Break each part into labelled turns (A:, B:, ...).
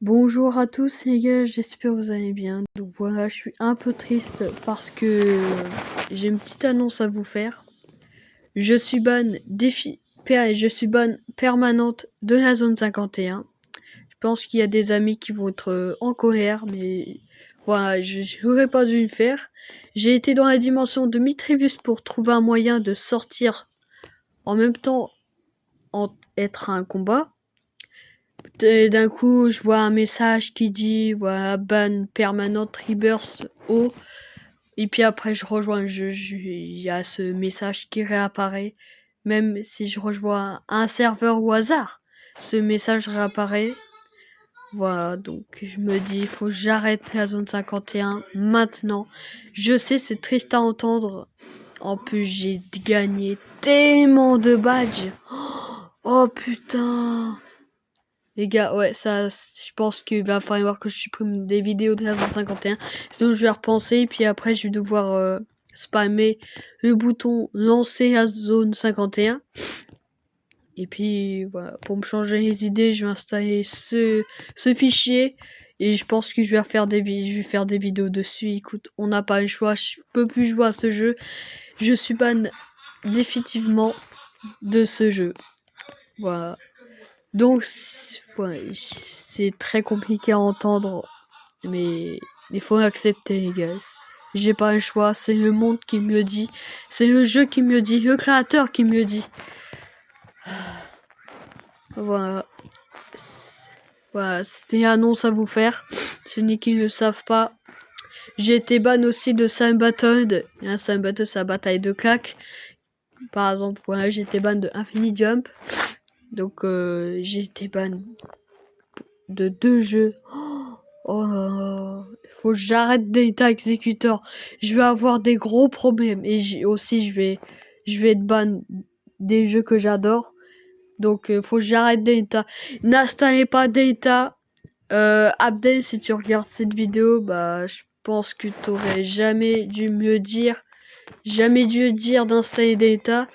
A: Bonjour à tous les gars, j'espère que vous allez bien. Donc voilà, je suis un peu triste parce que j'ai une petite annonce à vous faire. Je suis je suis ban permanente de la zone 51. Je pense qu'il y a des amis qui vont être en colère, mais voilà, je n'aurais pas dû le faire. J'ai été dans la dimension de Mitrevius pour trouver un moyen de sortir en même temps être un combat. Et d'un coup, je vois un message qui dit voilà, ban permanent Rebirth haut. Et puis après, je rejoins le jeu. Il y a ce message qui réapparaît. Même si je rejoins un serveur au hasard, ce message réapparaît. Voilà, donc je me dis, il faut que j'arrête la zone 51 maintenant. Je sais, c'est triste à entendre. En plus, j'ai gagné tellement de badges. Oh putain. Les gars, ouais, ça, je pense qu'il va falloir que je supprime des vidéos de la zone 51. Sinon, je vais repenser, puis après, je vais devoir spammer le bouton lancer la zone 51. Et puis, voilà, pour me changer les idées, je vais installer ce fichier. Et je pense que je vais faire des vidéos dessus. Écoute, on n'a pas le choix, je peux plus jouer à ce jeu. Je suis ban définitivement de ce jeu. Voilà. Donc, ouais, c'est très compliqué à entendre, mais il faut accepter, les gars. J'ai pas le choix, c'est le monde qui me le dit, c'est le jeu qui me le dit, le créateur qui me le dit. Voilà. Voilà, c'était une annonce à vous faire. Ceux qui ne le savent pas, j'ai été ban aussi de Sam Battle. Sam Battle, c'est la bataille de claques. Par exemple, voilà, j'ai été ban de Infinite Jump. Donc, j'ai été ban de 2 jeux. Oh, faut que j'arrête d'être exécuteur. Je vais avoir des gros problèmes. Et aussi, je vais être ban des jeux que j'adore. Donc, faut que j'arrête d'État. N'installez pas d'État. Abdel, si tu regardes cette vidéo, bah, je pense que t'aurais jamais dû me dire, d'installer d'État.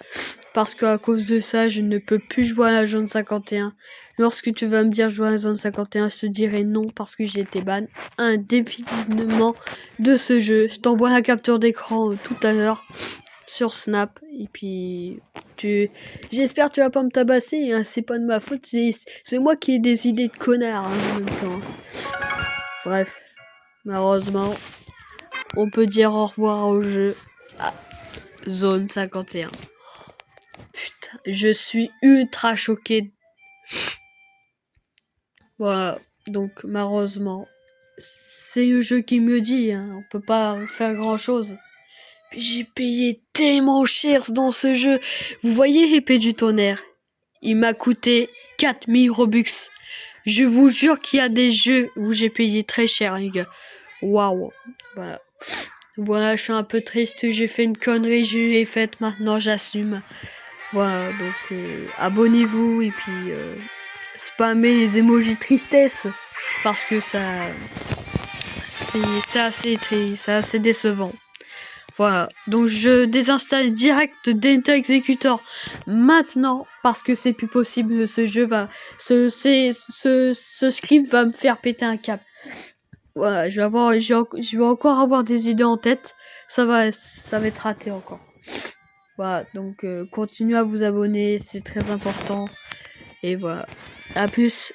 A: Parce qu'à cause de ça, je ne peux plus jouer à la zone 51. Lorsque tu vas me dire jouer à la zone 51, je te dirai non parce que j'ai été ban indéfiniment de ce jeu. Je t'envoie la capture d'écran tout à l'heure sur Snap. Et puis, j'espère que tu vas pas me tabasser. Hein. C'est pas de ma faute. C'est moi qui ai des idées de connard hein, en même temps. Bref, malheureusement, on peut dire au revoir au jeu à zone 51. Putain, je suis ultra choqué. Voilà, donc malheureusement, c'est le jeu qui me dit, hein, on peut pas faire grand chose. Puis j'ai payé tellement cher dans ce jeu. Vous voyez l'épée du tonnerre? Il m'a coûté 4000 Robux. Je vous jure qu'il y a des jeux où j'ai payé très cher, les gars. Waouh. Voilà. Voilà, je suis un peu triste, j'ai fait une connerie, je l'ai faite, maintenant j'assume. Voilà, donc abonnez-vous et puis spammez les emojis tristesse parce que c'est assez triste, c'est assez décevant. Voilà, donc je désinstalle direct Data Executor maintenant parce que c'est plus possible. Ce jeu va, ce script va me faire péter un câble. Voilà, je vais encore avoir des idées en tête. Ça va être raté encore. Voilà, donc continuez à vous abonner, c'est très important. Et voilà, à plus.